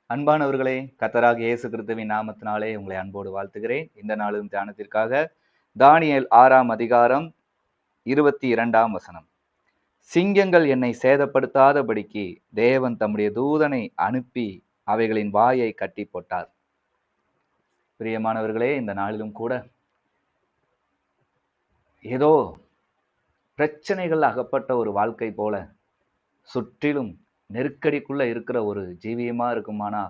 அன்பானவர்களே, கர்த்தராகிய இயேசு கிறிஸ்துவின் நாமத்தினாலே உங்களை அன்போடு வாழ்த்துகிறேன். இந்த நாளும் தியானத்திற்காக தானியேல் 6ஆம் அதிகாரம் 22ஆம் வசனம். சிங்கங்கள் என்னை சேதப்படுத்தாதபடிக்கு தேவன் தம்முடைய தூதனை அனுப்பி அவைகளின் வாயை கட்டி போட்டார். பிரியமானவர்களே, இந்த நாளிலும் கூட ஏதோ பிரச்சனைகள் அகப்பட்ட ஒரு வாழ்க்கை போல சுற்றிலும் நெருக்கடிக்குள்ள இருக்கிற ஒரு ஜீவியமா இருக்குமானா,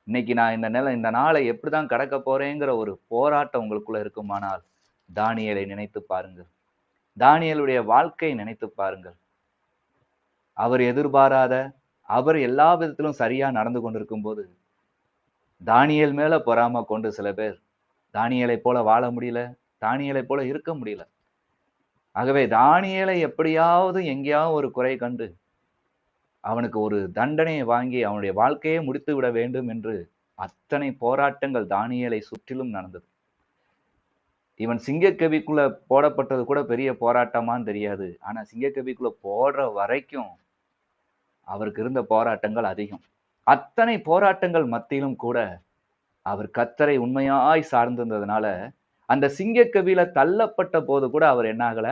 இன்னைக்கு நான் இந்த நாளை எப்படிதான் கடக்க போறேங்கிற ஒரு போராட்டம் உங்களுக்குள்ள இருக்குமானால், தானியேலை நினைத்து பாருங்கள். தானியேலுடைய வாழ்க்கையை நினைத்து பாருங்கள். அவர் எதிர்பாராத, அவர் எல்லா விதத்திலும் சரியா நடந்து கொண்டிருக்கும் போது, தானியேல் மேல பொறாமை கொண்டு சில பேர் தானியேலை போல வாழ முடியல, தானியேலை போல இருக்க முடியல. ஆகவே தானியேலை எப்படியாவது எங்கேயாவது ஒரு குறை கண்டு அவனுக்கு ஒரு தண்டனையை வாங்கி அவனுடைய வாழ்க்கையை முடித்து விட வேண்டும் என்று அத்தனை போராட்டங்கள் தானியேலை சுற்றிலும் நடந்தது. இவன் சிங்கக்கவிக்குள்ள போடப்பட்டது கூட பெரிய போராட்டமான்னு தெரியாது. ஆனா சிங்கக்கவிக்குள்ள போடுற வரைக்கும் அவருக்கு இருந்த போராட்டங்கள் அதிகம். அத்தனை போராட்டங்கள் மத்தியிலும் கூட அவர் கர்த்தரை உண்மையாய் சார்ந்திருந்ததுனால அந்த சிங்கக்கவியில தள்ளப்பட்ட போது கூட அவர் என்ன ஆகல,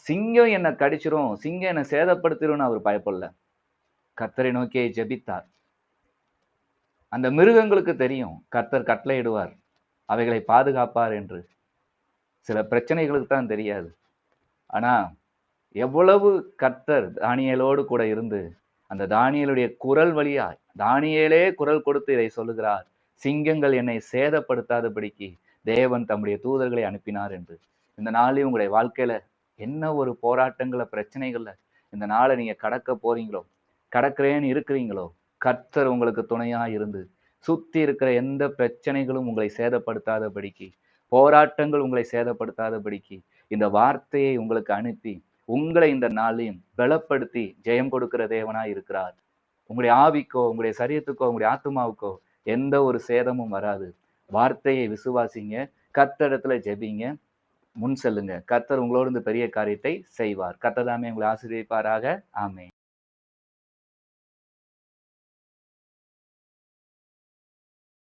சிங்கம் என்னை கடிச்சிரும், சிங்கம் என்னை சேதப்படுத்திடும்னு அவர் பயப்படல. கர்த்தரை நோக்கி ஜெபித்தார். அந்த மிருகங்களுக்கு தெரியும் கர்த்தர் கட்டளையிடுவார், அவைகளை பாதுகாப்பார் என்று. சில பிரச்சனைகளுக்கு தான் தெரியாது. ஆனா எவ்வளவு கர்த்தர் தானியேலோடு கூட இருந்து அந்த தானியேலுடைய குரல் வழியாய் தானியேலே குரல் கொடுத்து இதை சொல்லுகிறார், சிங்கங்கள் என்னை சேதப்படுத்தாதபடிக்கு தேவன் தம்முடைய தூதர்களை அனுப்பினார் என்று. இந்த நாளில் உங்களுடைய வாழ்க்கையில என்ன ஒரு போராட்டங்கள பிரச்சனைகள்ல இந்த நாளை நீங்க கடக்க போறீங்களோ, கடக்கிறேன்னு இருக்கிறீங்களோ, கர்த்தர் உங்களுக்கு துணையா இருந்து சுத்தி இருக்கிற எந்த பிரச்சனைகளும் உங்களை சேதப்படுத்தாதபடிக்கு, போராட்டங்கள் உங்களை சேதப்படுத்தாதபடிக்கு இந்த வார்த்தையை உங்களுக்கு அனுப்பி உங்களை இந்த நாளையும் பலப்படுத்தி ஜெயம் கொடுக்கிற தேவனா இருக்கிறார். உங்களுடைய ஆவிக்கோ, உங்களுடைய சரீரத்துக்கோ, உங்களுடைய ஆத்துமாவுக்கோ எந்த ஒரு சேதமும் வராது. வார்த்தையை விசுவாசிங்க, கர்த்தரிடத்துல ஜெபிங்க, முன் செல்லுங்க. கர்த்தர் உங்களோடு இந்த பெரிய காரியத்தை செய்வார். கர்த்தர் தாமே உங்களை ஆசீர்வதிப்பாராக. ஆமென்.